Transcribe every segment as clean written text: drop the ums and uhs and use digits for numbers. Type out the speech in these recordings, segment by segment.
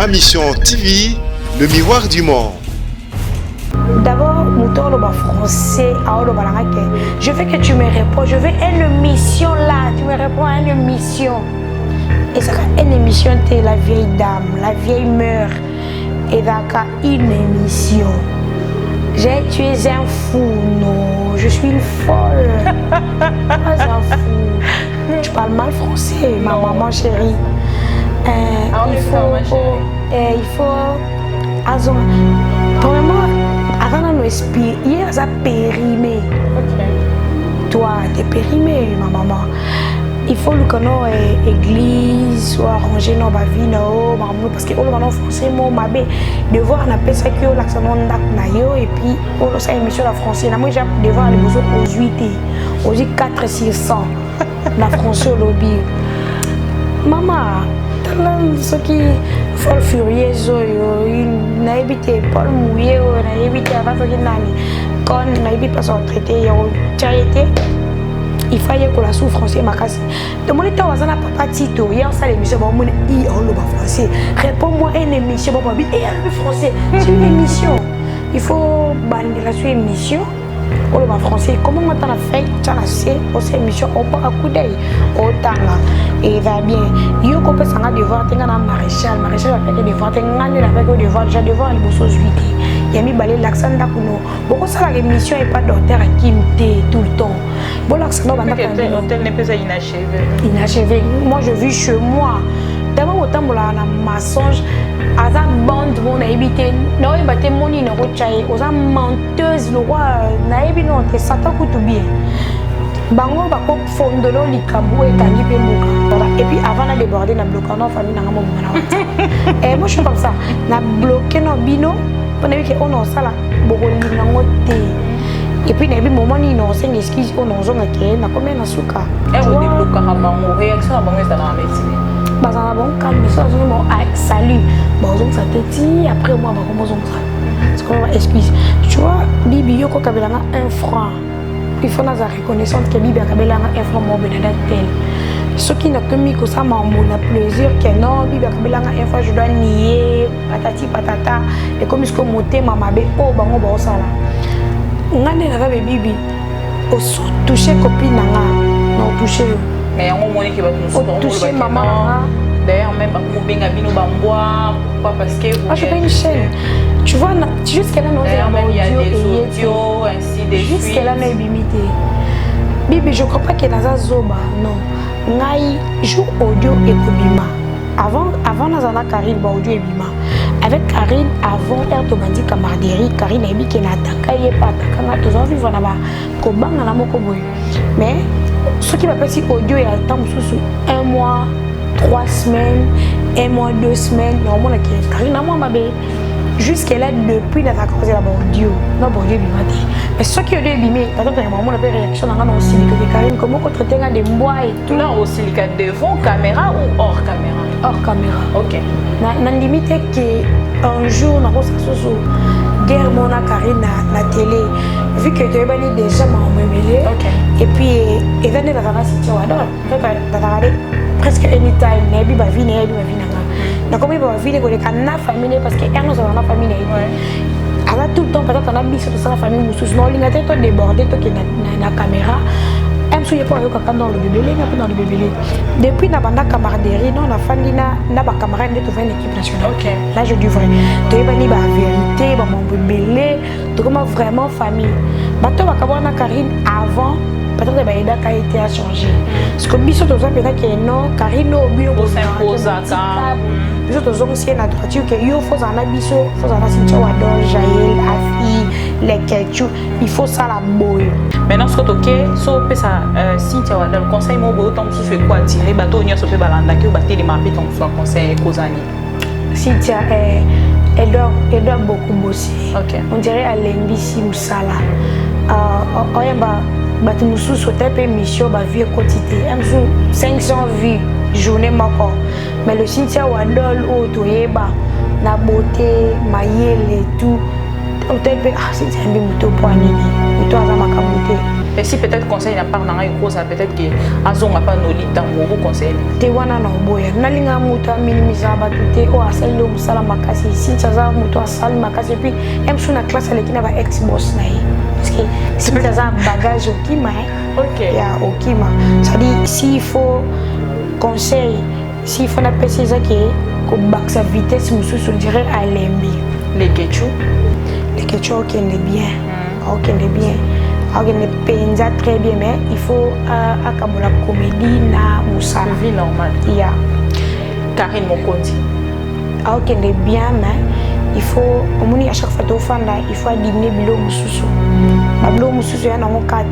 Ma Mission TV, le miroir du monde. D'abord, français, je veux que tu me réponds. Je veux une mission là. Tu me réponds à une mission. Et ça, une émission, c'est la vieille dame, la vieille meurt. Et d'accord, une émission. Tu es un fou, non. Je suis une folle. Pas un fou. Tu parles mal français, ma maman chérie. Il faut. Premièrement, avant de nous expliquer, hier, ça a périmé. Toi, tu es périmé, ma maman. Il faut que nous église soit arrangé dans ma vie parce que on français moi mabé devoir na pesa que l'accent ndak na yo et puis on ça émission la français na moi j'ai devoir les besoins aux 8 aux 4 600 la français au lobby maman ce qui folle furieuse na éviter Paul mouillé na éviter avant que nani quand na éviter pas son traité yo charité. Il fallait que la souffrance ma casse. De mon état, on a papa Tito. Hier, ça l'émission, on a dit, on le français. Réponds-moi une émission, on va dire, et français. C'est une émission. Il faut bannir la émission. On le français. Comment on a fait, tu as assez, on s'est émission, on part à coup d'œil. Autant là. Et va bien. Il y a un peu de devoir, tu as un maréchal. Maréchal a fait des devoirs, tu as un devoir, déjà devoir, les beaux choses. Il y a mis balai l'accent d'Akuno. Beaucoup ça la émission et pas docteur à Kimté tout le temps. Bon l'accent l'hôtel n'est pas inachevé. Inachevé. Moi je vis chez moi. D'abord autant pour la mensonge à la bande mon habité. Non il battait mon numéro tchaï. Aux menteuse le roi naïbi non te satan tout bien. Bango bako fondolo likabu et tangi pe muka. Et puis avant de déborder na bloquer non famille na ngamo. Et moi je suis comme ça. Na bloquer no bino. On a vu qu'on a ça là, beaucoup de gens. Et puis, il y a des moments où on a une excuse, on a besoin de combien de souka. Et vous débloquez à réaction à la médecine. Bah, ça va bon, calme, ça, salut. Bah, on ça te dit, après moi, on va ça. C'est comme excuse. Tu vois, Bibi, yo ko kabelanga 1 franc. Il faut la reconnaissance que Bibi a kabelanga 1 franc, moi, ben tel. Ce qui n'a que mis que ça m'a plaisir que non, Bibi Kabelanga une fois je dois nier, patati patata, et comme ce que monter maman bé oh bango ba osala. Ngane na ba Bibi, au toucher copine nanga, non toucher. Mais on moni qui va nous toucher maman. D'ailleurs même pas pour benga bino bamboa, pourquoi parce que je fais une chaîne. Tu vois jusqu'à là non il y a des audios ainsi des suites. Jusqu'à là non bimité. Bibi je crois pas que na zoba non. Ngai jour audio et Kobima. Avant Nazana Karine audio et Bima. Avec Karine avant elle te bandi camaraderie Karine a dit qu'elle attaque et pas attaquer tous en vivant là-bas. Kobanga na moko boy. Mais ce qui m'appelle si audio et attend sous 1 mois, 3 semaines, 1 mois, 2 semaines. Normalement la Karine a moi ma bé. Jusqu'à là depuis la cause là audio non audio bimati mais ce qui est bimé par exemple maman la réaction dans le silicate de Karine comment on traiter des bois et tout là au silicate devant caméra ou hors caméra ok na limite que un jour na rosa soso guerre mon Karine na télé vu que tu es déjà m'emmêlé et puis et venait la rana si tu vois donc presque anytime na bi ba vie na na comme il va vivre avec la famille parce que nous avons la famille alors tout le temps peut-être on a mis sur la famille nous non il a été débordé toi qui na caméra aime souiller pas dans le bébé dans le bébé depuis na banda camaraderie non la famille na ba camarade de trouver une équipe nationale là je dis vrai tu es bani ba vérité ba mon bébé tu comme vraiment famille bato ba kabona Karine avant peut-être que Baïda a été à changer. Parce que Bissot aux appels que non, Karine au bureau au s'imposa quand Bissot aux anciens à droite que yo faut en abisso, faut en assister à Don Jaël, Afi, les Ketchou, il faut ça la boue. Maintenant ce que ok, so peut ça Cynthia Wadal le conseil mo autant se fait quoi tirer bateau on se fait balanda que bater les mapper ton soit conseil Kozani. Cynthia elle doit beaucoup bosser. On dirait à l'embisi Moussala. Oyamba batu musu sote pe mission ba vie quotidienne 500 vues journée mako mais le Cynthia Wadol o toyeba na beauté mayele tout peut-être c'est un muto pour nini muto azama ka beauté Et si peut-être conseil n'a pas une cause, peut-être que Azon n'a pas nos lits dans mon conseil. Te wana na boya. Nalinga muto minimiser batute o asali do musala makasi. Si tsaza muto asali makasi puis même sur la classe avec qui na ba ex boss na yi. Parce que si tsaza bagage okima OK. Ya okima. Ça dit s'il faut conseil, s'il faut na pesi za ke ko baksa vitesse mususu dirait à lembi. Les ketchup. Les ketchup qui est bien. OK, est bien. Alors, il pensa très bien, mais il faut la comédie na Moussa. Vie normale. Yeah. Karine Mokondi. Alors, il est bien, mais il faut, au moins, à chaque fois que il faut diminuer bilo mususu. Bilo mususu,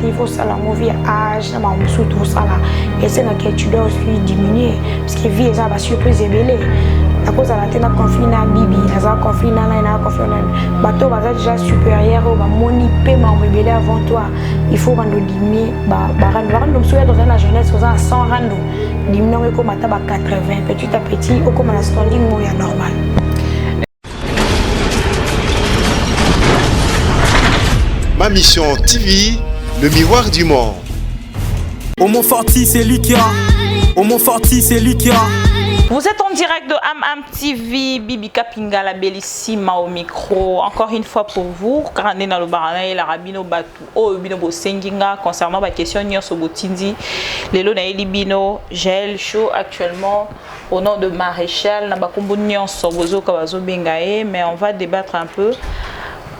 il faut ça la vie âge, na mususu tout ça là. Et c'est que tu dois aussi diminuer, parce que vie est surprise et belle. À cause de la conflit na bibi, na conflit na conflit na bateau baza déjà supérieur au moni paiement rebelle avant toi. Il faut rendre diminuer rando souya dans la jeunesse aux 100 rando. Diminuer comme à 80 petit à petit au comme la standing moya normal. Ma mission TV, le miroir du monde. Au Montforti, c'est Likia. Au Montforti, c'est Likia. Vous êtes en direct de Am TV, Bibi Kapingala Bellissima au micro. Encore une fois pour vous, Grandena le Barana et la Rabino Batu, oh Bino Bosenginga, concernant ma question sur Botindi, Lelo Naeli Bino, Gel Show actuellement au nom de Maréchal, Nabakumbu Nyon Sobozo Kawazo Bengae, mais on va débattre un peu.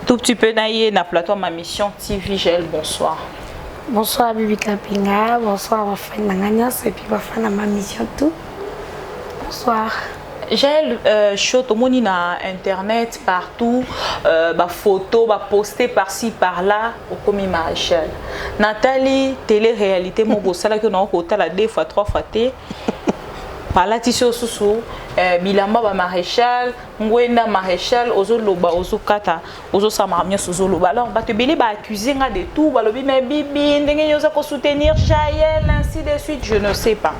Tout petit peu naïe, na plateau ma mission TV Gel, bonsoir. Bonsoir Bibi Kapinga, bonsoir ma femme Nanganyas et puis ma femme ma mission tout. Bonsoir. J'ai chaud au monde na internet partout, photo, posté par-ci par-là au commis Maréchal. Nathalie télé-réalité mon beau salaire que nous avons la 2 fois 3 fois t. Par là tissu sous bilamba ba Maréchal, ngwenda Maréchal ozo loba ozo kata ozo samarmia ozo loba. Alors ba te belé ba accuser nga de tout, ba lobi mais bibi ndenge yoza ko soutenir Jaël ainsi de suite, je ne sais pas.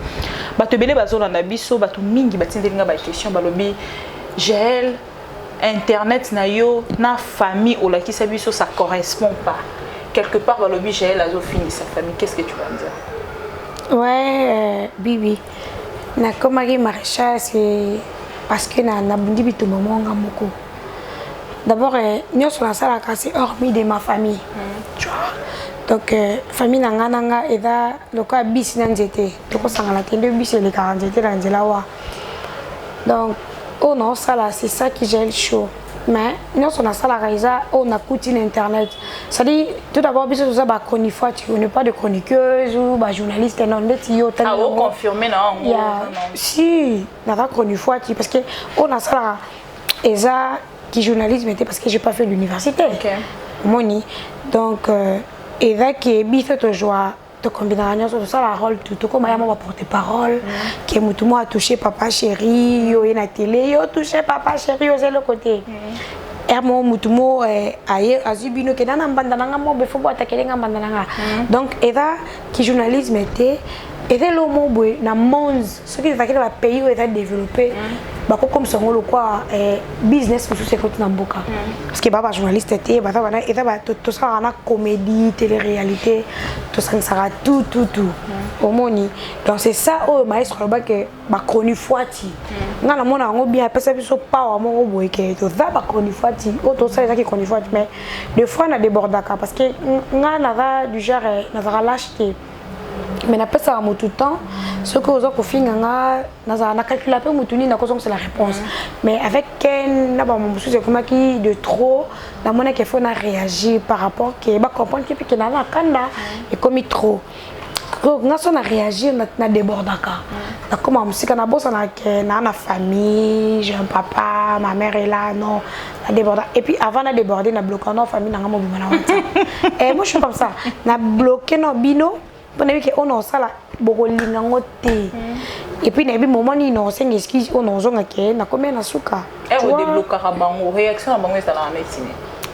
Ba te belé ba zo na biso ba to mingi ba tindeli nga ba question ba lobi Jaël internet na yo na famille o la ki sa biso ça correspond pas. Quelque part ba lobi Jaël a zo fini sa famille, qu'est-ce que tu vas me dire? Ouais bibi. Na komaki Maréchal c'est parce que na bundi bitu mamonga moko. D'abord nous sur la salle c'est hormis de ma famille. Tu vois. Donc famille nanga eda loka bis na nzete. Toko sangala tende bis le 47 na nzela wa. Donc oh non ça là c'est ça qui gèle chaud. Mais nous sur la salle on a coûté internet. Ça dit tout d'abord bis ça ba chroniqueur, on n'est pas de chroniqueuse ou ba journaliste non yo ah vous confirmez non si na ba chroniqueur parce que on a ça eza qui journalisme était parce que j'ai pas fait l'université. OK. Moni donc eza qui biso to joie to combinaison sur ça la rôle tout comme yama va porter parole que mutu mo a touché papa chéri yo na télé yo touché papa chéri yo c'est le côté ermo mutu mo aye azubino ke na mbanda nga mo be fo boata kelenga mbanda nga donc eza qui journalisme était et le mot na monde ce qui va que le pays où est développé bah comme ça on quoi business pour ce côté n'amboka parce que baba journaliste était bah ça et ça tout ça na comédie télé-réalité tout ça sera tout au moni donc c'est ça oh maestro ba que ba chronique foati ngana mona ngo bien pesa biso power mo boy que tout ça ba chronique foati oh tout ça qui chronique foati mais des fois na débordaka parce que ngana va du genre na va l'acheter. Mais n'a pas ça à tout temps ce que vous avez fait na calculer peu mutuni na c'est la réponse mais avec ken na ba musu c'est comme qui de trop na mona qu'il faut na réagir par rapport que ba comprendre que na la kanda et comme trop na so na réagir na débordaka na comme musika na bossa na famille j'ai un papa ma mère est là non na déborda et puis avant na déborder na bloquer na famille na ngamo bima na WhatsApp et moi je suis comme ça na bloquer no bino on a vu qu'on a ça là beaucoup lingangoté et puis n'abi moment ni non c'est excuse on a zonga ke na combien na suka et on débloque bango réaction bango ça la médecine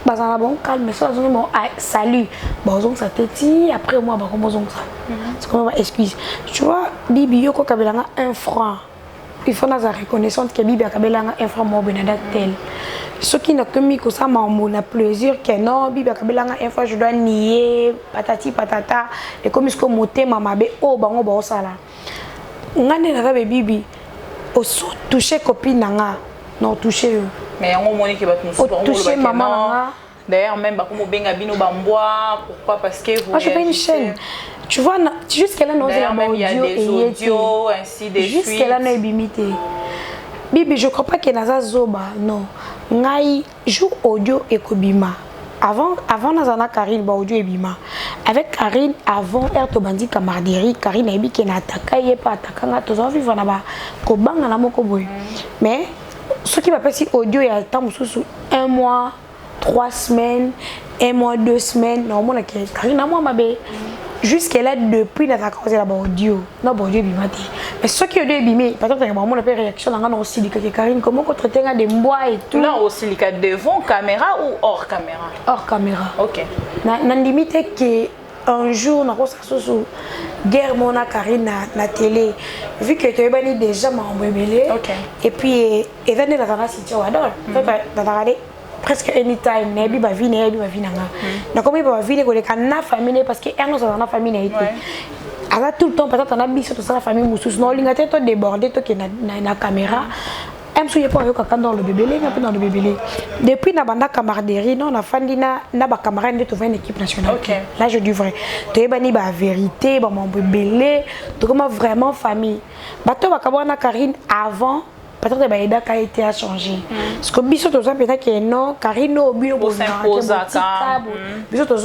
bah ça bon calme ça zonga bon salut bon zonga ça teti après moi bah comment zonga ça c'est comment excuse tu vois bibi yoko kabelanga 1 franc il faut naza reconnaissante que bibi akabelanga infra mo benada tel ce qui n'a commis que ça m'a plaisir que non bibi akabelanga infra je dois nier patati patata et comme ce que moté mama be o bango ba osala ngane na be bibi o so toucher copine nanga non toucher mais on moni que ba toucher maman nanga. D'ailleurs, même comme benga bino bamboa, pourquoi? Parce que vous. Moi, je fais une chaîne. Tu vois, jusqu'à là, nous avons il y a des audios, ainsi de suite. Jusqu'à là, nous avons bimité. Bibi, je ne crois pas que Naza Zoba, non. Ngai joue audio et Kobima. Avant Nazana Karine, audio et Bima. Avec Karine, avant Ertobandi Kamarderi, Karine a dit qu'elle n'a attaqué, pas attaqué, tous ont vu Vanaba, Kobanga na Mokoboy. Mais ce qui va passer audio, il y a temps sous 1 mois. 3 semaines, 1 mois, 2 semaines, normalement, Karine, moi, ma belle, jusqu'à là, depuis la cause là audio, non, audio bimati. Mais ce qui est audio bimé, par exemple, on a fait réaction, on a aussi dit que Karine, comment qu'on traite des bois et tout. Là aussi, devant caméra ou hors caméra? Hors caméra. Ok. Na limite que un jour, on a reçu guerre mon Karine na télé, vu que tu es déjà m'a embêlé. Ok. Et puis, et venez dans la situation, adore. Presque anytime nebi ba vie nanga na comme ba vie ko le kana famille parce que erno ça na famille na été ala tout le temps peut-être on a biso to ça la famille mususu no linga te to déborder to ke na caméra am souye pas yo ka dans le bébé dans le bébé depuis na banda camaraderie non na fandina na ba camarade de to une équipe nationale. Là je dis vrai to ebani ba vérité ba mon bébé to comme vraiment famille bato ba kabona Karine avant peut-être que Baïda a été à changer. Parce que Bissot aux peut-être que non, Karine au bio pour Bissot aux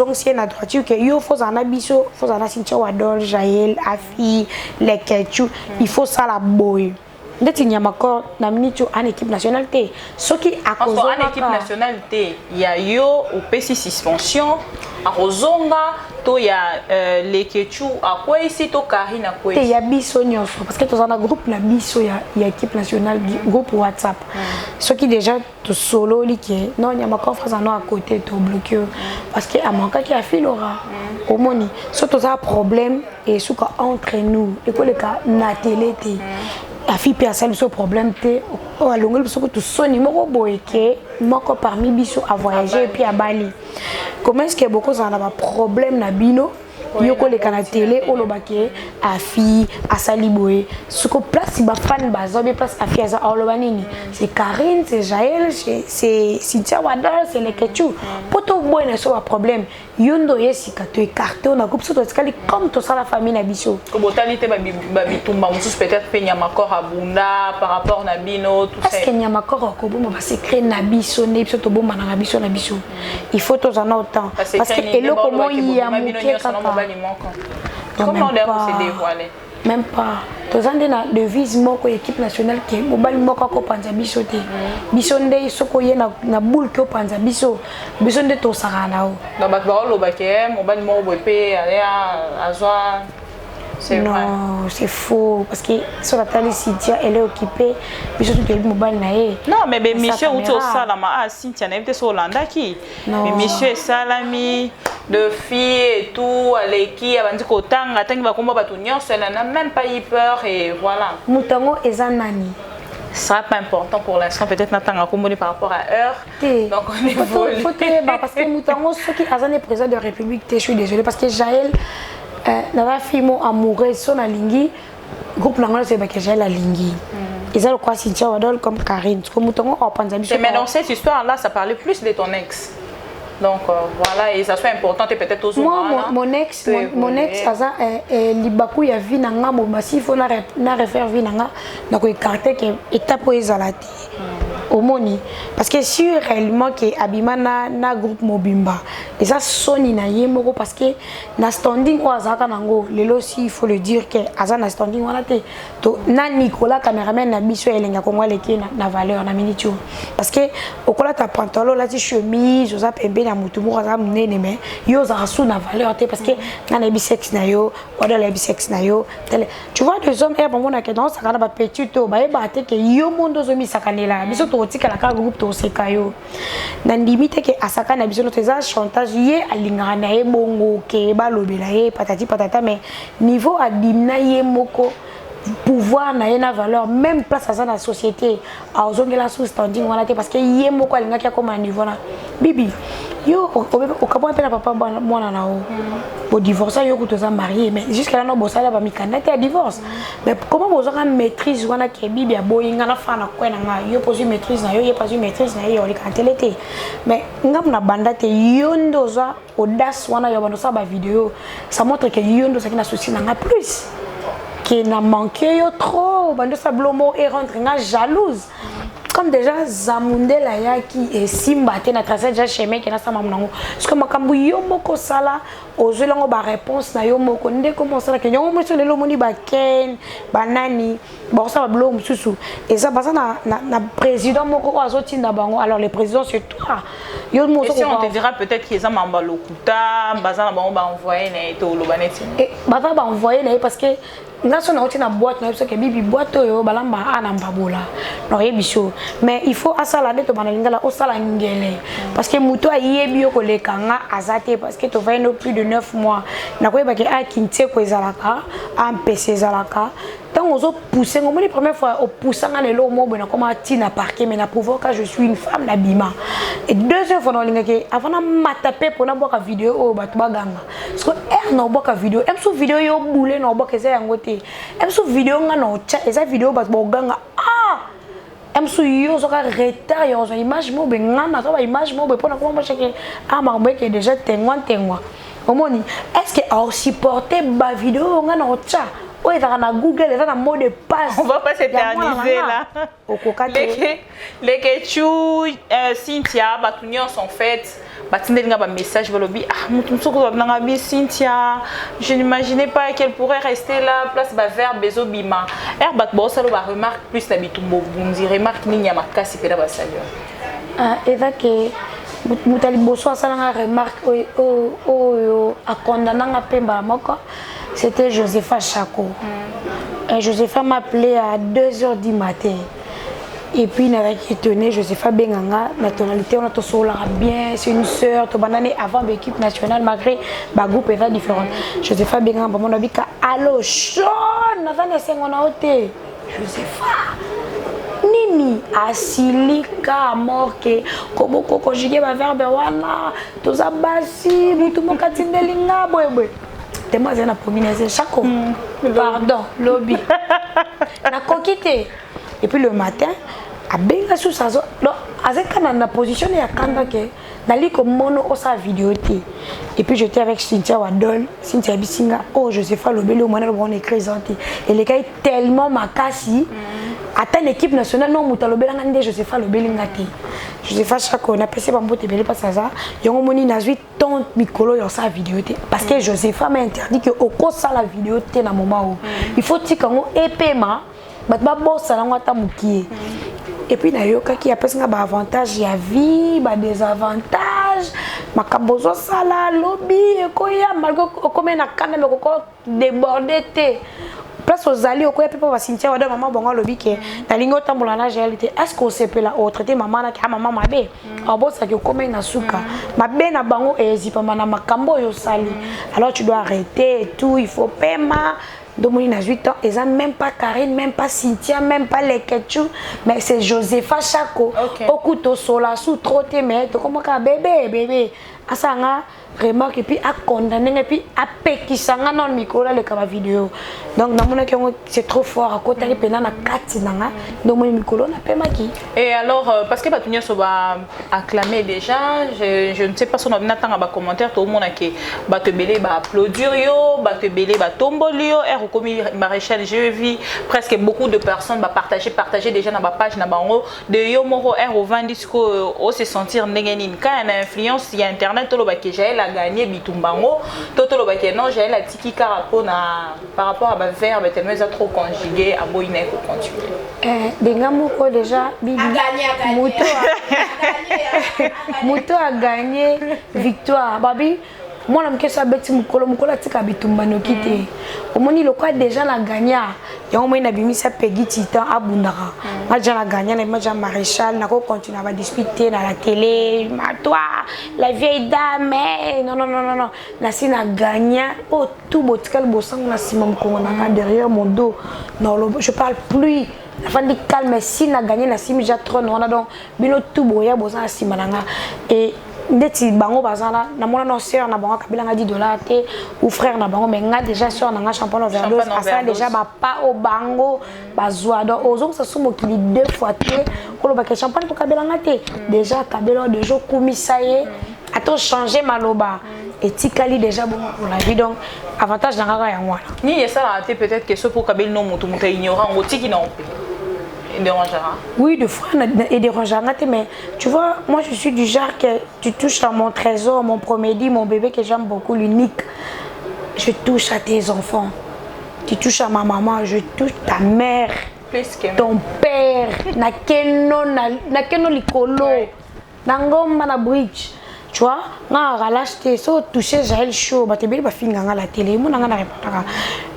anciens à droite que yo faut en Bissot, faut en Cynthia Wadol, Jaël, Afi, les Ketchou, il faut ça la boy. Dès qu'il y a encore na minute en équipe nationale T. Ce qui a causé en équipe nationale T, il y a yo au PC suspension, à Rozonga, to y a les Ketchou, à quoi ici to Karine à quoi ici. Il y a Bisso Nyonso parce que dans un groupe la Bisso il y a équipe nationale groupe WhatsApp. Ce qui déjà to solo liké non il y a ma conférence à côté to bloqué parce que à manquer qui a filora au moni. Surtout ça problème et ce entre nous et que le cas na télé T. La fille peut avoir ce problème té au alongol parce que tout son numéro boyké moko parmi biso à voyager et puis à Bali. Comment est-ce que beaucoup ça a problème na bino yoko le kana télé au lobake à fille à saliboé ce que place ba fan bazobe place à fille à lobanini c'est Karine c'est Jaël c'est Cynthia Wadol c'est les Ketchou poto boy na so problème yondo yesika to écarté on a groupe surtout comme tout ça la famille na biso ko botalité ba bitumba musus peut-être pe nyama kor abunda par rapport na bino tout ça est-ce que nyama kor ko bomba ba secret na biso ne biso to bomba na biso il faut tous en autant parce que eloko mo ya muke kaka comment on doit se dévoiler même pas tous en na devise moko équipe nationale ke mobali moko ko panza biso te biso nde soko ye na boule ko panza biso nde to sarana o donc ba ba lo ba ke mobali moko bope aller à joie. Non, c'est faux parce que sur la télé Cynthia elle est occupée mais surtout que le mobile naé. Non mais monsieur ou to salama ah Cynthia n'était sur Hollanda qui. Mais monsieur salami de filles et tout aleki abandi ko tanga tangi ba komba batu nyonso elle n'a même pas eu peur et voilà. Mutango ezanani. Ce sera pas important pour l'instant peut-être n'attend à communiquer par rapport à heure. Donc on est faut parce que Mutango ceux qui azane président de la République je suis désolée parce que Jaël na fille amoureuse son alingi groupe nango c'est ba que Jaël alingi ils ont quoi Cynthia Wadol comme Karine comme Mutango au panza biso. Mais dans cette histoire là ça parlait plus de ton ex. Donc voilà et ça soit important et peut-être aux moi mon ex ça libaku ya vie nanga mo basi faut na refaire vie nanga na ko écarter que étape ezalati au moni parce que si réellement que abima na groupe mobimba et ça soni na yemoko parce que na standing o azaka nango lelo si il faut le dire que aza na standing wana te to na Nicolas cameraman na biso elenga ko ngwa leki na valeur na minute parce que okola ta pantalon la ti chemise oza pembe na mutu mo aza munene mais yo za sou na valeur te parce que na bisex na yo wala la bisex na yo tu vois deux hommes et bon na que dans ça kana ba petit to ba e ba te que yo mondo zo mi sakanela biso to tika la ka groupe to sekayo na limite que asaka na biso no teza chantage ye alingana na ye bongo ke ba lobela ye patati patata mais niveau adimna ye moko pouvoir na ye na valeur même place à ça dans la société a ozongela sous standing wana te parce que ye moko alingaki akoma niveau na bibi yo okabona pe na papa mwana na o bo divorce yo kutoza marié mais jusqu'à là no bosala ba mikanda te divorce mais comment bozaka maîtrise wana ke bibi ya boyinga na fana kwena nga yo posi maîtrise na yo ye pas maîtrise na yo olika telete mais ngam na banda te yo ndoza audace wana yo bando sa ba vidéo ça montre que yo ndoza ki na souci na nga plus qui n'a manqué yo trop bando sa blomo et rentre nga jalouse comme déjà Zamunde la ya qui est simba te na tracer déjà chemin qui na sa mamunango parce que makambu yo moko sala ozelango ba réponse na yo moko nde comment ça que yo mo sur le lomoni ba ken banani ba ça ba blo mususu et ça basa na président moko azotinda bango alors le président c'est toi yo mo si on te dira peut-être qu'ils ont mamba lokuta basa na bango ba envoyer na to lobaneti et ba envoyer na parce que ngaso na otina boîte na parce que bibi boîte yo balamba ana mbabola no yebiso mais il faut asala de to banalingala osala ngele parce que muto ayebi yo kolekanga azate parce que to va no plus de 9 mois na koyeba ke a kinte ko ezalaka a mpese ezalaka tant ozo pousser ngomoni les première fois au poussanga le lo mo bona comme tina parquet mais na pouvoir que je suis une femme na bima et deuxième fois no lingake avant na matape pour na boka vidéo o batu baganga parce que na boka vidéo em sou vidéo yo boule na boka eza yango te em sou vidéo nga na cha eza vidéo batu baganga em sou yo so ka retard yo image mo be ngana so ba image mo be pona comment cheke marbo que déjà tengwa omoni est-ce que au supporter ba vidéo nga na cha o eza na Google eza na mot de passe on va pas s'éterniser là les que Cynthia batunions sont faites batindelinga ba message balobi mutumsoko nanga bi Cynthia je n'imaginais pas qu'elle pourrait rester là place ba verbe bezobima bat bo salo ba remarque plus la bitumbo bunzi remarque ni nyama kasi pela ba salio eza que mutali boso asala remarque o akondana nga pemba moko c'était Josepha Chako. Josepha m'appelait à 2h du matin. Et puis, il tenait Josepha Benganga, la tonalité, on a tout bien, c'est une sœur, tout banane avant l'équipe nationale, malgré le groupe est différent. Josepha Benganga, mon avis, allo, Sean, on a ôté. Josepha. Nini asilika morke koboko conjuguer ba verbe wana toza basi mutu mokatindelinga boyeboy tellement j'ai na prominence chaque pardon lobby na kokité et puis le matin a benga sous ça donc avec na position ya kanda ke dali ko mono o sa vidéo té et puis j'étais avec Cynthia Wadol Cynthia Bisinga oh Josepha Lobele au moment on écrit zanti et les gars tellement makasi attends l'équipe nationale non mutalobela ngande Josepha Lobele ngati Josepha Chako na pese ba mbote belé pas ça yongo moni na 8 ton mikolo yo sa vidéo té parce que Josepha m'a interdit que oko sa la vidéo té na moment où il faut tikango epema bat ba bossa na ngata mukie et puis na yoka ki apesa nga ba avantage ya vie ba désavantage makabozo sala lobby ekoya malgré comme na kana me ko déborder té place aux alliés okoya pe pa Cynthia Wada maman bongo lobby ke na lingo tambola na réalité est-ce qu'on se peut la autre traiter maman na ka maman mabe abosa ke comme na suka mabe na bango ezipa na makambo yo sali alors tu dois arrêter et tout il faut paiement. Donc, il a 8 ans, ils n'ont même pas Karine, même pas Cynthia, même pas les Ketchou, mais c'est Josepha Chako. Au couteau, sola, sous trop mais comment bébé, à ça, remarque, et puis à condamner, et puis à pékisanga dans le micro, là, le cas vidéo. Donc, dans mon cas, c'est trop fort, à côté, il y a 4 ans, donc mon micro, on a pas maquillé. Et alors, parce que Batunia va acclamer déjà, je ne sais pas si on a un commentaire, tout le monde a qui Batebele va applaudir, Batebele va tomber, et comme Maréchal, j'ai vu presque beaucoup de personnes partager déjà dans ma page, de Yomoro, et au Vandisco, se sentir néganin. Quand il y a une influence, il y a Internet, tout le monde qui j'ai la gagné, Bitumbango, tout le monde qui non, j'ai la tiki par rapport à ma verbe, tellement ils ont trop conjugué, à Boïne pour continuer. Bengamoko déjà, Bibi. Muto a gagné victoire. Babi, moi na mke so abeti mukolo tika bitumba nokite omoni lokwa déjà na gagna ya omoni na bimisa Peggy Titan abundaka nga déjà na gagna na image maréchal na ko continuer à discuter na la télé toi la vieille dame non na si na gagna oh tout botikal bosang na sima mkongo na derrière mon dos non je parle plus la fin dit calme si na gagné na simi déjà trop on a donc bino tout boya bosang sima nanga et ndeti bango bazana na mona no sœur na bango kabila nga $10 te ou frère na bango mais nga déjà sœur na nga champagne overdose asa déjà ba pas au bango bazwa donc ozo ça somo qui 2 fois te ko lo ba champagne to kabila nga te déjà kabila de jour komisaye attends changer maloba et tikali déjà bon pour la vie donc avantage na nga ya ngwana ni ça te peut-être que ce pour kabila no mutu muta ignorant o tiki na ope dérangera. Oui, de fois, et dérangera. Mais tu vois, moi je suis du genre que tu touches à mon trésor, mon promédie, mon bébé que j'aime beaucoup, l'unique. Je touche à tes enfants. Tu touches à ma maman, je touche ta mère, ton père, na keno likolo, nangoma na bridge. Tu vois, na relaché so toucher Jaël show ba tebeli ba finga nga la télé mo nga na répondra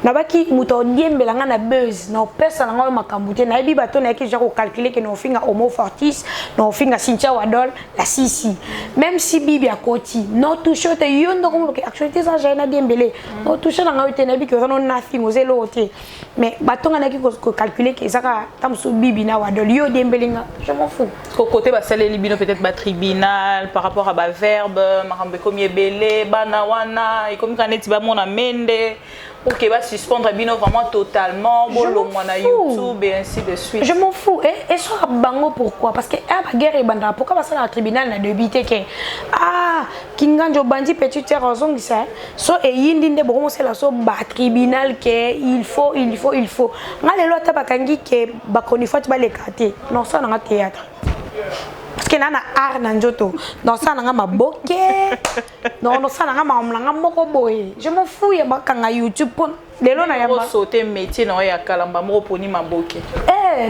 na baki muto ndiembela nga na buzz na pesa na nga makambute na ebi bato na ki genre calculer que no finga Homo Fortis no finga Cynthia Wadol la sisi même si bibi a koti no toucher te yondo comme que actualité ça Jaël na diembele no toucher na nga te na bi que no nothing ozelo oté mais bato nga na ki ko calculer que ça tam so bibi na Wadol yo diembele nga je m'en fous côté ba salé libino peut-être ba tribunal par rapport à ba verbe makambe comme belé bana wana et comme kaneti ba mona mende pour que va suspendre bino vraiment totalement bolo mona YouTube et ainsi de suite. Je m'en fous et soit bango pourquoi parce que ba guerre et banda pourquoi va ça la tribunal na débité que kinganjo bandi petit raison qui ça so et yindi nde bomo c'est la so ba tribunal que il faut ngale lo ta bakangi que ba konifati ba lekate non ça na théâtre parce que nana art na njoto non ça na ma boke non ça na ma omlanga moko boye je m'en fous ya bakanga YouTube pour lelo na yamba sauter métier na ya kalamba moko poni ma boke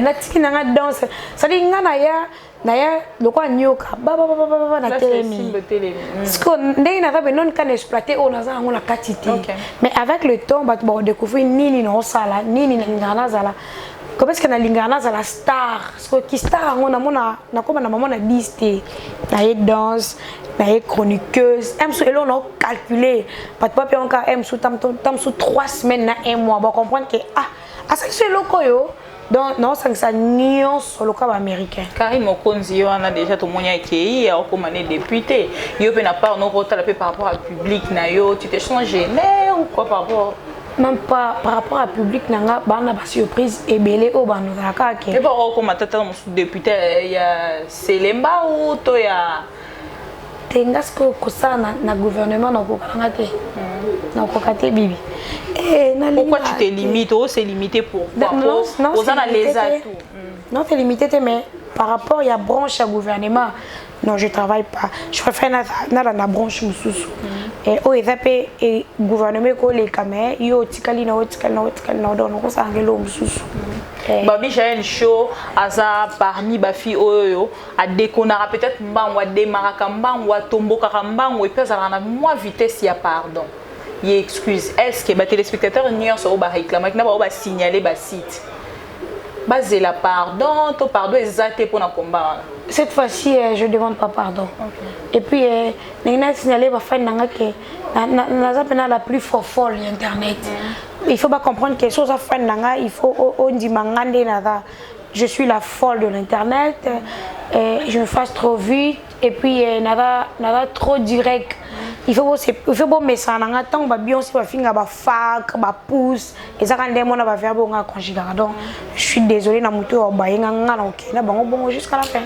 na tiki na danse ça dit ngana ya lokwa nyoka ba na telemi parce que ndenge na rabe non kan exploiter on a ça ngona katité mais avec le temps ba découvrir nini na osala nini na ngana zala parce que na lingana za la star parce que qui star ngona mona na koma na maman na liste na ye danse na ye chroniqueuse emso elo na calculer pas pas encore emso tam 3 semaines na 1 mois ba comprendre que ça c'est loko yo donc non ça nion sur le cas américain Karim Okonzi on a déjà tout monia qui a comme année député yo pe na part non rota par rapport à public na yo tu te sens gêné ou quoi par rapport même pas par rapport à public nanga bana ba surprise ebele o banu zaka ke et pas comme tata mon député il y a Selemba ou to ya tengasko ko sana na gouvernement na ko kanga te na ko kate bibi na pourquoi tu te limites oh c'est limité pourquoi aux ana les atouts non c'est limité mais par rapport il y a branche à gouvernement non je travaille pas je préfère na branche mususu et au ezapé et gouvernement ko les camé yo tikali na donc ko sangelo mususu Babi Jaël show aza parmi ba fi oyo a déconara peut-être mbangwa démaraka mbangwa tomboka mbangwa et puis ça na moins vitesse ya pardon y excuse est-ce que ba téléspectateurs n'y sont ba réclamer na ba signaler ba site basé la pardon to pardon exacté pour na combat cette fois-ci je demande pas pardon et puis n'a signalé ba fan nanga que na la plus folle internet il faut pas comprendre que chose à fan nanga il faut on dit mangande nada je suis la folle de l'internet je me fasse trop vite et puis nada trop direct il faut bon message nanga tant ba Beyoncé ba finga ba fac ba pouce et ça quand demona ba faire bon conjugal donc je suis désolée na muto ba yenga ngana OK na bango bon jusqu'à la fin.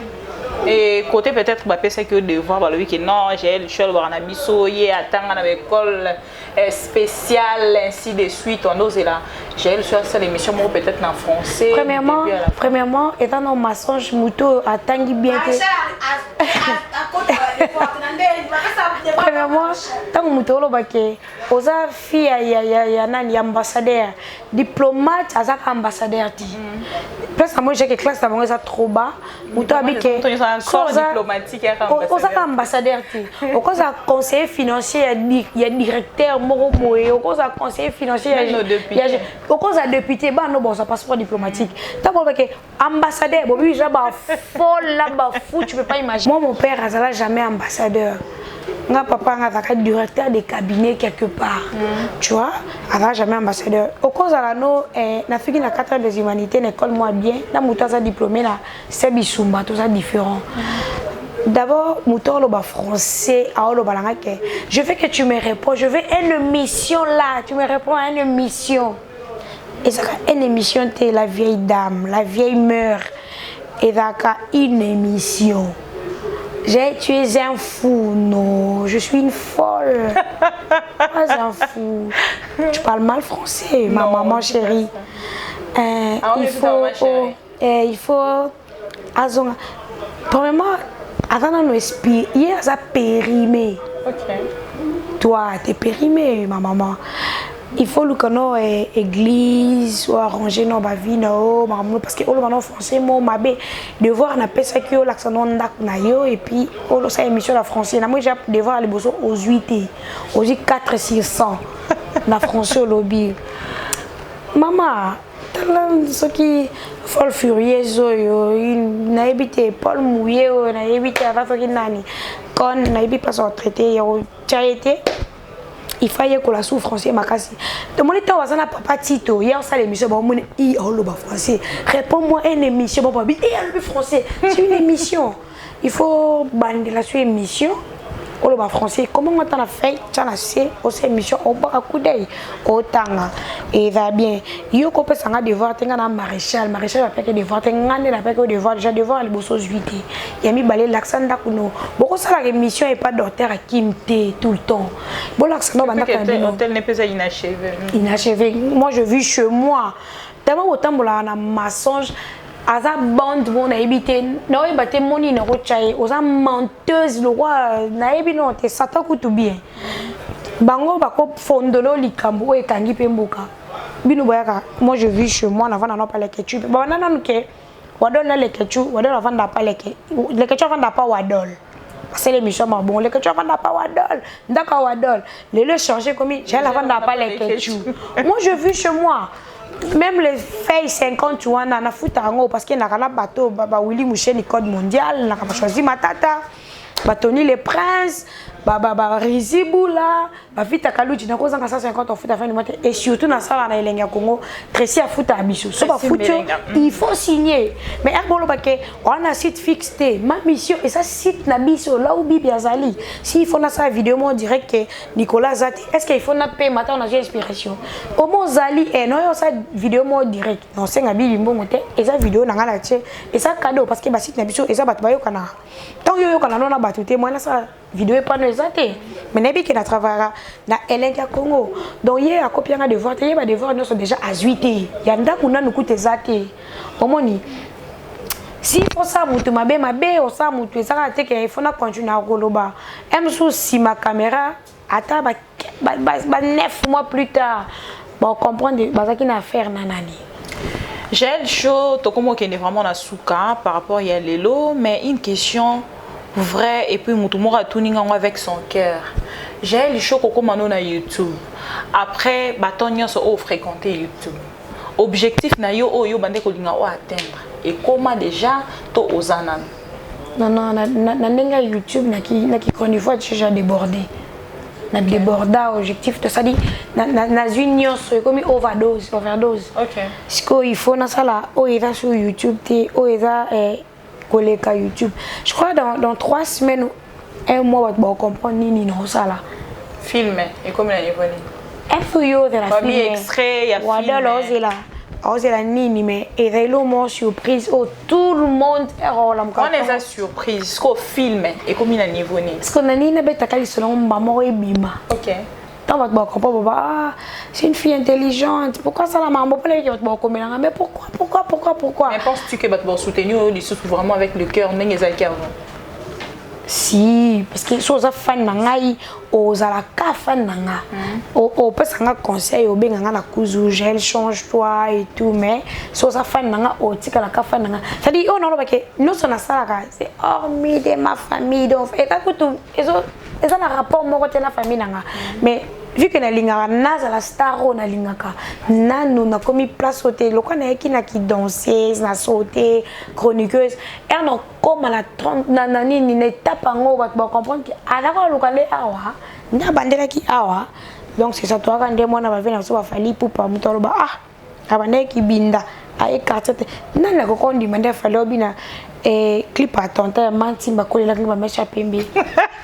Et côté peut-être bah c'est que devoir bah le que non j'ai le choix voir na biso y attendre à l'école spéciale ainsi de suite on ose là j'ai le choix c'est l'émission moi peut-être en français premièrement étant dans mensonge muto attangi bien premièrement tant muto lo baké oza fille ya nani ambassadeur diplomate azak ambassadeur ti place moi j'ai que classe d'avant ça trop bas ou toi avec corps diplomatique ozaka ambassadeur ti au cause conseiller financier il y a directeur moko boye au cause conseiller financier au cause député ba no bon ça passeport diplomatique ta bon que ambassadeur bon oui j'aba folle là bas fou tu peux pas imaginer moi mon père azala jamais ambassadeur. Nga papa nga directeur de cabinet quelque part. Tu vois, avant jamais ambassadeur. Au cause de la no na fini la 4 des humanités l'école moi bien, na muta ça diplômé là, c'est bisumba tout ça différent. D'abord, muto lo ba français, a lo balanga ke. Je veux que tu me réponds, je veux une mission là, tu me réponds à une mission. Et ça une émission t'es la vieille dame, la vieille meurt. Et ça une émission. Tu es un fou, non, je suis une folle. Pas un fou. Tu parles mal français, ma maman chérie. Il faut. Premièrement, avant de nous expliquer, hier, ça périmé. Toi, t'es périmé, ma maman. Il faut que nous église ou arranger nos vie parce que on français moi m'abé devoir na pesa que l'accent ndak na yo et puis on ça émission la français na moi j'ai devoir aller bosser aux 8 aux 4 600 na français au lobby maman ce qui folle furieuse yo na éviter Paul mouillé na éviter avant que nani quand na éviter pas son traité yo été il fallait que la souffrance ma casse. De mon état, on a papa Tito. Hier, ça l'émission, bon, mon i oh le français. Réponds-moi une émission, bon, papi. Et le français, c'est une émission. Il faut bander la sur émission. Oh le français. Comment on a fait? Tiens, c'est aussi émission. On bat à coup d'œil. Autant et va bien. Yo copé ça a devoir tenir un maréchal. Maréchal a fait que devoir tenir un appel que devoir déjà devoir aller bosser 8. Il a mis balai l'accent d'Akuno. Beaucoup ça la émission est pas docteur à Kimté tout le temps. Bon l'accent l'hôtel n'est pas inachevé. Inachevé. Moi je vis chez moi. Tellement autant pour la mensonge. Aza bande bon na habité na ebate moni na rochaye oza menteuse le roi na ebi non te satan kutu bien bango bako fondolo likambo e kangi pemboka binu boyaka moi je vis chez moi na vanda na pas les ketchup ba nana nuke wadol na les ketchup wadol vanda pas les ketchup vanda pas wadol c'est l'émission ma bon les ketchup vanda pas wadol ndaka wadol le changer comme j'ai la vanda pas les ketchup moi je vis chez moi. Même les feuilles 50 tu vois na futa ngo parce que na kana bateau ba Willy Moucheni code mondial na ka choisi matata ba Tony le prince ba Rizibula ba vita kaluji na kozanga 150 en futa fin du matin et surtout na sala na elenga Congo Tracy a futa abiso so ba futu il faut signer mais abolo ba ke on a site fixé ma mission et ça site na biso là où bibi azali si il faut na sa vidéo mon direct que Nicolas Zati est-ce qu'il faut na payer matin on a inspiration au mon zali et non ça vidéo mon direct non c'est nga bibi mbongo te et ça vidéo na ngala tie et ça cadeau parce que ba site na biso et ça bat ba yo kana tant yo kana non na batute moi na ça vidéo pas nous zate mais nabi qui na travaillera na elenga Congo donc hier a copier nga devoir te ba devoir nous sont déjà à 8 ya ndaku na nuku zate omoni si faut ça mutu mabe o ça mutu ça te que il faut na continuer à koloba même si ma caméra ata ba 9 mois plus tard bon comprendre bazaki na faire nanani j'ai chaud to comme qui est vraiment na souka par rapport à lelo mais une question vrai et puis mutu mora tuninga avec son cœur j'ai le choc comme on a YouTube après batonyo so fréquenter YouTube objectif na yo bande ko linga o atteindre et comment déjà to ozana non na ndenga YouTube na ki connait fois déjà débordé na déborda objectif de ça dit na union so comme overdose OK ce qu'il faut na sala o ira sur YouTube te o ira collègue à YouTube je crois dans 3 semaines 1 mois va comprendre ni non ça là filmer et comme la évolué FYO de la film extrait ya film c'est la nini mais et réellement surprise tout le monde on est à surprise ce qu'on filme et comme il a niveau ni ce qu'on a ni na beta kali selon maman et bima OK tant va comprendre c'est une fille intelligente pourquoi ça la maman pas les va mais pourquoi mais penses-tu que va te soutenir vraiment avec le cœur n'est avant Si, parce que si on a fan nangai, on a la ka fan nanga. On peut s'en conseil, on benga na kuzu gel change-toi et tout, mais si on a fan nanga, on tika la ka fan nanga. Ça dit on a que nous on a ça là, c'est hormis de ma famille donc et quand tout et ça un rapport moi côté la famille nanga. Mais vu que na lingaka naza la star on a lingaka nanu na commis place sauter le quoi na qui danseuse na sauter chroniqueuse et non comme la 30 nanani ni étape en va comprendre que alors le calé awa na bandela ki awa donc c'est ça toi quand des mona va venir so va fali pour pas mutolo ba ah abandé ki binda ay carte nana ko kondi mande fali obina clip à tonta manti bakole la clip ba mesha pembe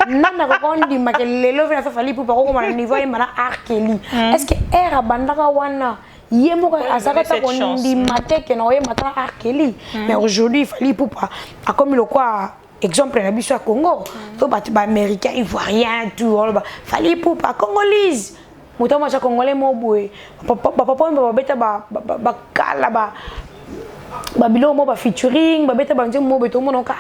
nana ko kondi makelelo vena fa fali pour pas ko mana niveau mana arkeli est-ce que era bandaka wana yemo azaka ta kondi mateke na oye matana arkeli mais aujourd'hui il fallait pour pas comme le quoi exemple na biso à Congo to ba américain ivoirien tout fallait pour pas congolise moto ma congolais mo boy papa ba beta ba kala ba bilo mo ba featuring ba beta ba nje mo beto mo noka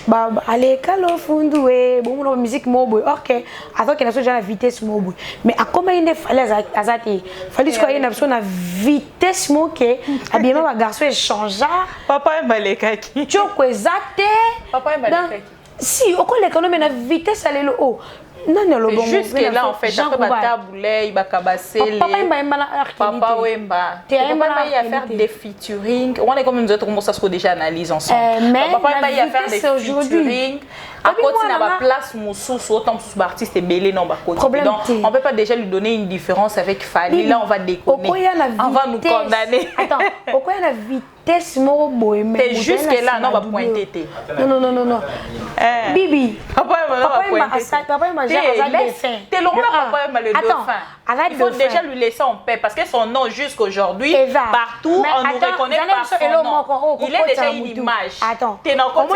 ba ale kalo fundu e bon mo musique mo boy OK avant que na so la vitesse mo boy mais à comment il fallait azati fallait quoi il na so na vitesse mo que habillement ba garçon échangea papa e malekaki choko ezate papa e malekaki si au quoi l'économie na vitesse aller le haut non non le bon juste que là en fait après ba taboulé ba kabasele papa wemba tu peux y faire des featuring on est comme nous autres comment ça se déjà analyse ensemble papa wemba y faire des featuring à côté na ba place mususu autant sous artiste belé non ba côté donc on peut pas déjà lui donner une différence avec Fally là on va déconner on va nous condamner attends pourquoi il y a la vitesse mo boy mais juste que là non va pointer non bibi papa wemba t'es long papa wemba le dauphin il faut déjà lui laisser en paix parce que son nom jusqu'aujourd'hui partout on nous reconnaît par son nom il est déjà une image t'es dans quoi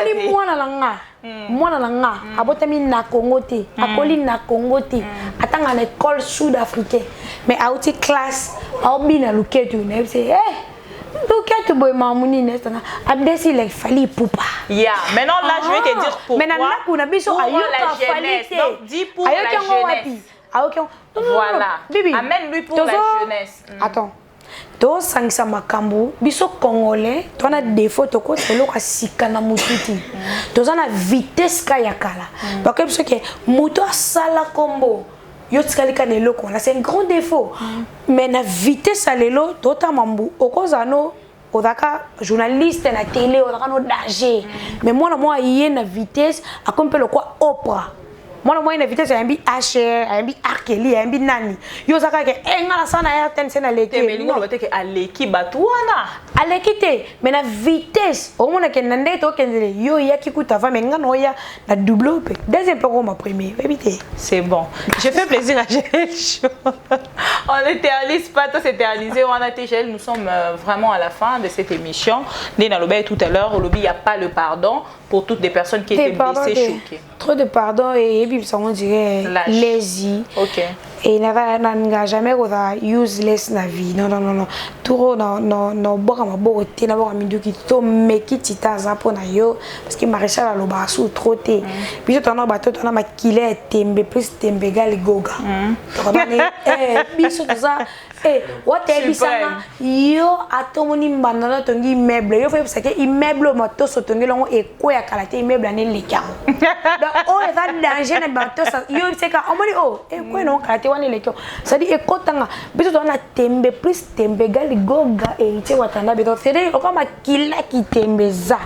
mwana nanga abotami na Congo te akoli na Congo te atanga na école sud-africaine mais a outi classe a obina luketu ne c'est luketu boy mamuni nestana abdesi like Fally Ipupa maintenant là je vais te dire pourquoi mais nana kuna biso ayoka Fally te donc dis pour la jeunesse voilà amène lui pour la jeunesse attends to sangisa makambo biso congolais to na défaut to ko selo ka sikana mututi to na vitesse ka yakala parce que biso ke moto sala combo yo tsalika ne loko là c'est un grand défaut mais na vitesse alelo to ta mambu okozano odaka journaliste na télé odaka no danger mais moi yé na vitesse a comme le quoi Oprah moi une vitesse ayambi HR ayambi Arkeli ayambi nani yo saka ke engala sana ya tense na leki mais lingo lote ke aleki batuana aleki te mais na vitesse au monde ke nande to kendele yo ya kikuta va menga no ya na double pe deuxième peu ma premier éviter c'est bon je fais plaisir à Gel Show on n'éternise pas tout s'éterniser on a été Gel nous sommes vraiment à la fin de cette émission Nina Lobé tout à l'heure au lobby il y a pas le pardon pour toutes les personnes qui étaient blessées choquées trop de pardon et ça on dirait lazy et n'a jamais useless na vie non tout non boka maboko te na boka minduki to meki titaza pona yo parce que maréchal a loba sous trop te biso tona bato tona makile tembe plus tembe gal goga biso ça what ebisanga yo atomoni mbanda tongi immeuble yo fait que immeuble moto sotongi longo ekoya kala te immeuble ane lekamo donc on est dans danger na bato yo c'est ka omoni ekoya non kala te wane lekamo ça dit ekotanga biso tona tembe plus tembe gal goga et te watanda beto c'est comme akila ki tembeza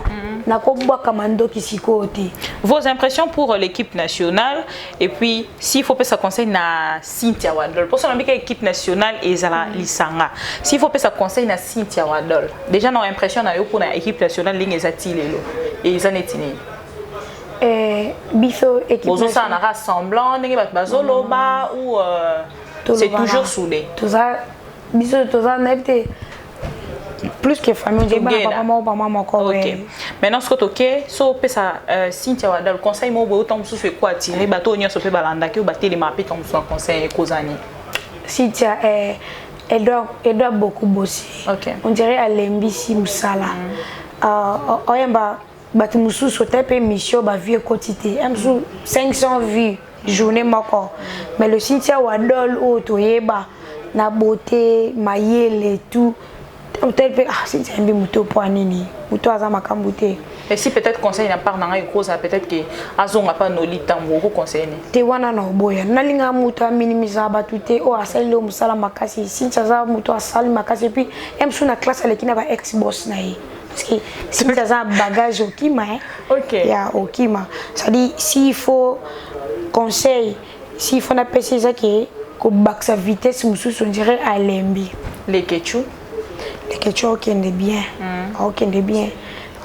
na ko bwaka mandoki sikote. Vos impressions pour l'équipe nationale et puis s'il faut pas ça conseil na Cynthia Wadol pour ça l'équipe nationale et Lisanga. S'il faut pas ça conseil na Cynthia Wadol. Déjà nos impressions na yo pour l'équipe nationale ligne ezatilelo et ezanetine. Biso équipe nationale. Ça na rassemblant ndenge bat bazoloba ou c'est toujours soudé. Tout ça biso tout ça n'était plus que famille papa maman encore maintenant ce que OK so pesa Cynthia Wadol conseil mo autant sous fait quoi tirer bateau nyo so pe balanda ke bater les mapper comme son conseil kozani Cynthia elle doit beaucoup bosser on dirait à l'embisi musala oyamba bato mususu tape émission ba vie quotidien amsu 500 vues journée moko mais le Cynthia Wadol o toyeba na beauté mayele tout tel pe ah Cynthia mbi muto po nini muto aza makambo te. Et si peut-être conseil n'a pas nanga cause peut-être que azonga pas no litambo ko conseil te wana na boya nalinga muto minimiser bato te o asali lo musala makasi Cynthia za muto asali makasi puis amsu na classe avec na ba ex boss na ye. Parce que si tu as un bagage au Kima, il y a au Kima. C'est-à-dire, s'il faut conseil, s'il faut appeler ça qui back sa vitesse, on dirait à l'embi. Les ketchup? Les ketchup, ok, on est bien. Ok, on est bien.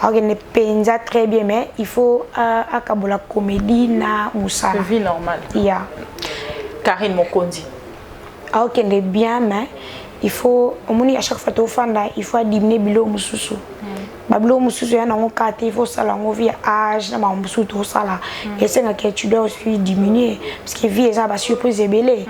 Ok, on est penza très bien, mais il faut accaboter la comédie na moussa. Vie normale. Il y a. Karine Mokondi. Ok, on est bien, mais il faut, à chaque fois que il faut diminuer bilo mususu. Bablo mususu ya na ngokate, il faut ça la via âge, na mususu tout ça là. Et c'est que tu dois aussi diminuer parce que vie ça va surprise belé.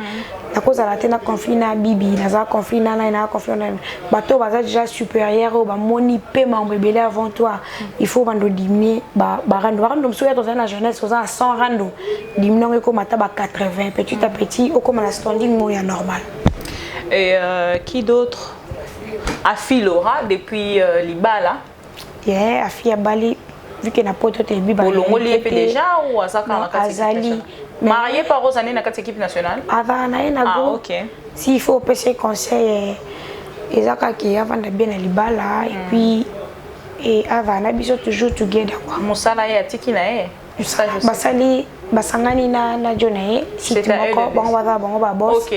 La cause à la tena conflit na bibi, na za conflit na conflit na bateau baza déjà supérieur au ba moni paiement belé avant toi. Il faut bando diminuer ba rando mususu ya dans la jeunesse aux à 100 rando. Diminuer comme mata ba 80 petit à petit au comme la standing moyen normal. Et qui d'autre? Afi Laura depuis Libala. Yeah, Afi Abali vu qu'elle n'a pas été élue. Bolongo lié déjà ou Azaka Azali. Marié par Rosané dans cette équipe nationale. Ah ok. S'il faut passer conseil, Azaka qui avant de bien à Libala et puis et avant on a besoin toujours together quoi. Moussala ya tiki na e. Basali basangani na jonae si tu moko bango baza bango ba boss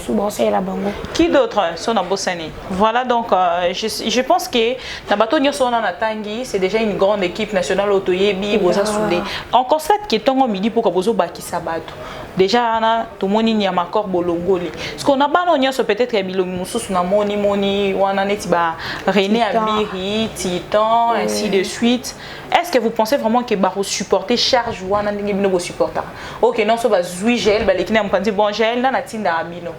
tout bon c'est la bango. Qui d'autre sont dans Bossani? Voilà donc je pense que na bato nyoso na Tangi c'est déjà une grande équipe nationale otoyebi boza soudé. On constate que tongo midi pour que bozo bakisa bato. Déjà na to moni ni amakor bolongoli. Parce qu'on a bano nyoso peut-être ya bilomi mususu na moni wana neti ba René Abiri, Titan ainsi de suite. Est-ce que vous pensez vraiment que baro supporter charge wana ndenge bino bo supporter? OK, non so ba zui gel ba lekina mpanzi bon gel na tinda abino.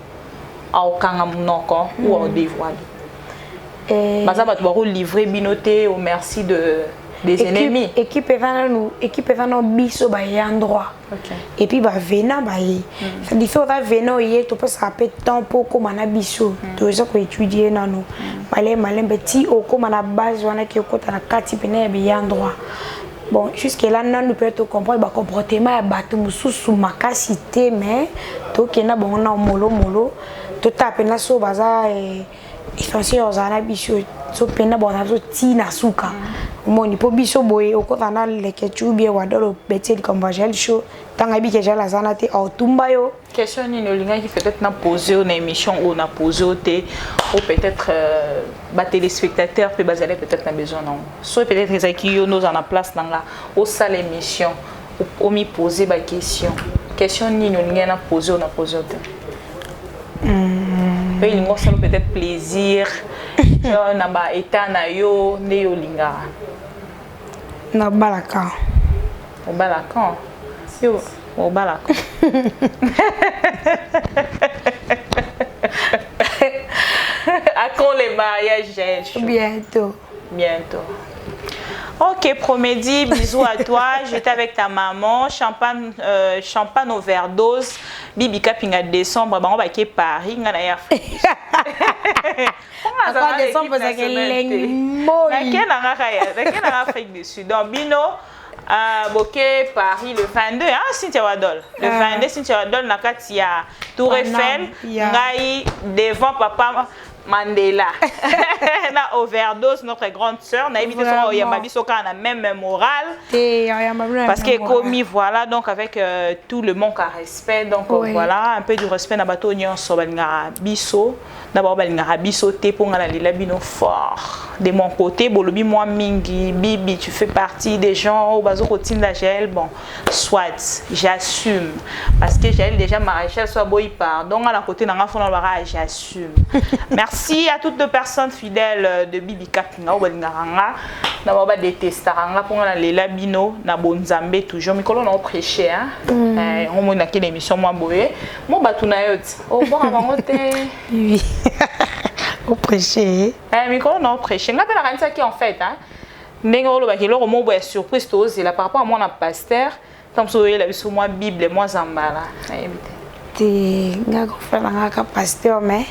Au kanga munoko ou au dévoile. Baza ba to livrer binoté au merci des ennemis. Équipe evana biso ba endroit. OK. Et puis ba vena ba yi. Ça dit faut va vena yi to peut ça peut temps pour comme na biso. To ça ko étudier nano. Malem petit au comme na base wana ki ko ta na kati pena ba endroit. Bon, jusque là nous peut être comprendre ba comportement ya bato mususu makasi te mais to kena bon na molo to tape na so baza essentiel ozana biso so pena bona so tina suka moni po biso boye okotana leke chubie wadolo betel comme vagel show tanga bi ke jala zana te autumba yo question ni olinga qui peut-être na poser une émission ou na poser ou peut-être ba téléspectateurs peut basaler peut-être na besoin non soit peut-être les qui yo nous en a place nanga au salle émission ou mi poser ba question ni olinga na poser ou na poser il nous fait peut-être plaisir na ba état na yo ne yo linga na balaka yo au balaka à quand les mariages bientôt. Ok, Promedi, bisous à toi. J'étais avec ta maman. Champagne overdose. Bibi Kapinga décembre. On va aller Paris. On va aller à décembre, c'est que l'Afrique du Sud. Donc, Bino, Bokeh, Paris, le 22. Ah, Cynthia Wadol. Le 22, Cynthia Wadol, Nakatia, Tour Eiffel. Ngai, devant papa Mandela. Na overdose notre grande sœur na évité son yamabi soka na même morale parce que commis voilà donc avec tout le manque à respect donc voilà un peu du respect na bato nyonso balinga biso na ba balinga biso te pour ngala lela bino fort de mon côté bolobi moi mingi bibi tu fais partie des gens au bazo kotinda gel bon soit j'assume parce que j'ai déjà maréchal soit boy pardon à la côté na ngafona bara j'assume. Merci à toutes les personnes fidèles de Bibi Kapinga ou Balingaranga. Na baba détestaranga pour la lela bino na bonzambe toujours mikolo na prêcher hein. On mona quelle émission moi boye. Mo batuna yot. Oh bon avant te. Oui. Au prêcher. Mikolo na prêcher. Ngapela kanisa qui en fait hein. N'engolo ba kilo mo bo surprise to zela par rapport à mon pasteur. Tant so yela biso moi Bible moi zambala. Te ngako fela ngaka pasteur mais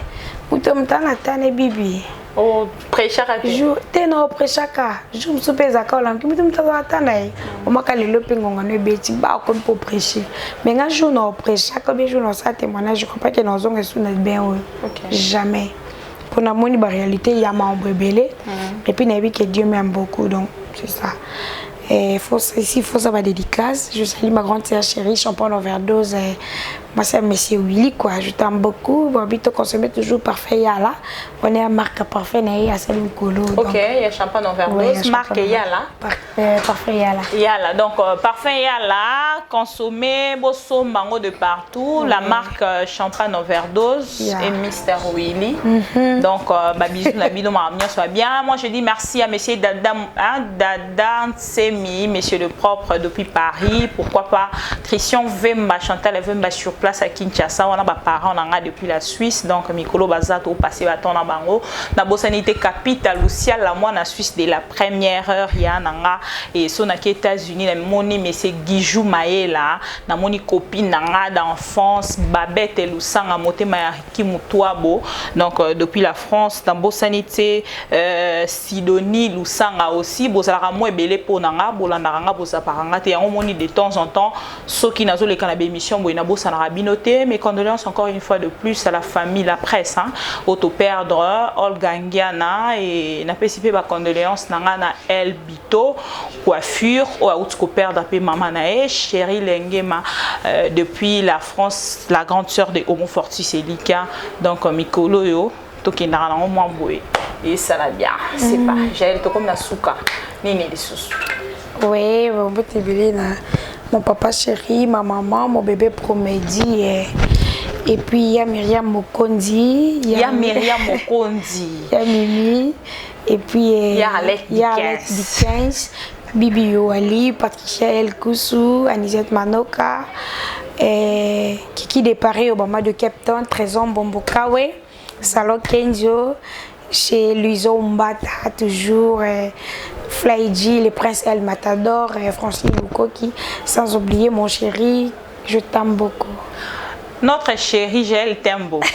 muto mtana tane bibi. Oh prêcher à jour te no prêcher ka jour me sopeza ka olam muto mtana tane o makale lo pengonga no beti ba ko pour prêcher mais nga jour no prêcher ka be jour no sa témoignage je crois pas que nos onges sont bien oui. Jamais pour la moni ba réalité il y a membre belé et puis n'a vu que Dieu m'aime beaucoup donc c'est ça. Et faut ça va dédicace. Je salue ma grande sœur chérie, champagne overdose. Moi c'est monsieur Willy quoi. Je t'aime beaucoup. Bon, habite consommer toujours parfait Yala. On est à marque parfait n'est à Salim Kolo. OK, il y a champagne overdose, oui, marque Yala. Parfait Yala. Yala. Donc parfait Yala, consommé bosso mango de partout. La marque champagne overdose et Mr Willy. Donc bisous la bino ma soit bien. Moi je dis merci à monsieur Dada Monsieur le propre depuis Paris, pourquoi pas Christian Vemba, Chantal Vemba sur place à Kinshasa, on a des parents depuis la Suisse, donc Mikolo Bazato passé à ton bango, na bosanité capitale Lucia la moi na Suisse de la première heure ya nanga et son aux États-Unis na moni monsieur Guijou Maela, na moni copine nanga d'enfance Babette Lusanga motema ya Kimutwabo, donc depuis la France dans bosanité Sidonie Lusanga aussi bozala moi belé pour nanga bolandanga bosa paranga te yango moni de temps en temps ceux qui nazo les canabé émission boina bosa na rabinoté. Mes condoléances encore une fois de plus à la famille la presse hein auto perdre Olga Ngiana et na pesipe ba condoléances nanga na El Bito coiffure ou outko perdre pe maman na chérie Lengema depuis la France la grande sœur de Homo Fortis Elika donc Mikolo yo to ki na ngo moi boy et ça va bien c'est pas j'ai to comme na souka nini les sous. Oui, mon papa chéri, ma maman, mon bébé Promédie et puis il y a Myriam Mokondi, il y a Mimi et puis il y a Alex Dickens, Bibi Yoali, Patricia El Koussou, Anisette Manoka, Kiki Deparé, Obama de Cape Town, Trésor Bombokawe, Salon Kenzo, chez Luiso Mbata toujours. Flyji, le prince El Matador, Francis Lukoki, sans oublier mon chéri, je t'aime beaucoup. Notre chéri, je t'aime beaucoup.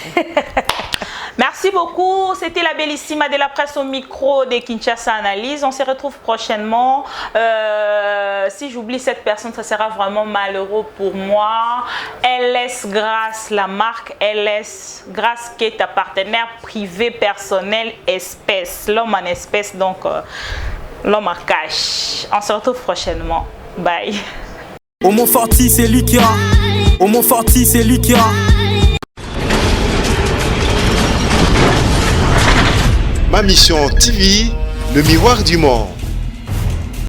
Merci beaucoup, c'était la bellissima de la presse au micro de Kinshasa Analyse. On se retrouve prochainement. Si j'oublie cette personne, ça sera vraiment malheureux pour moi. LS Grâce, la marque LS Grâce qui est ta partenaire privé, personnel, espèce. L'homme en espèce, donc l'homme en cash. On se retrouve prochainement. Bye. Homo Fortis, c'est Lucas. Homo Fortis, c'est Lucas. Ma mission TV, le miroir du monde.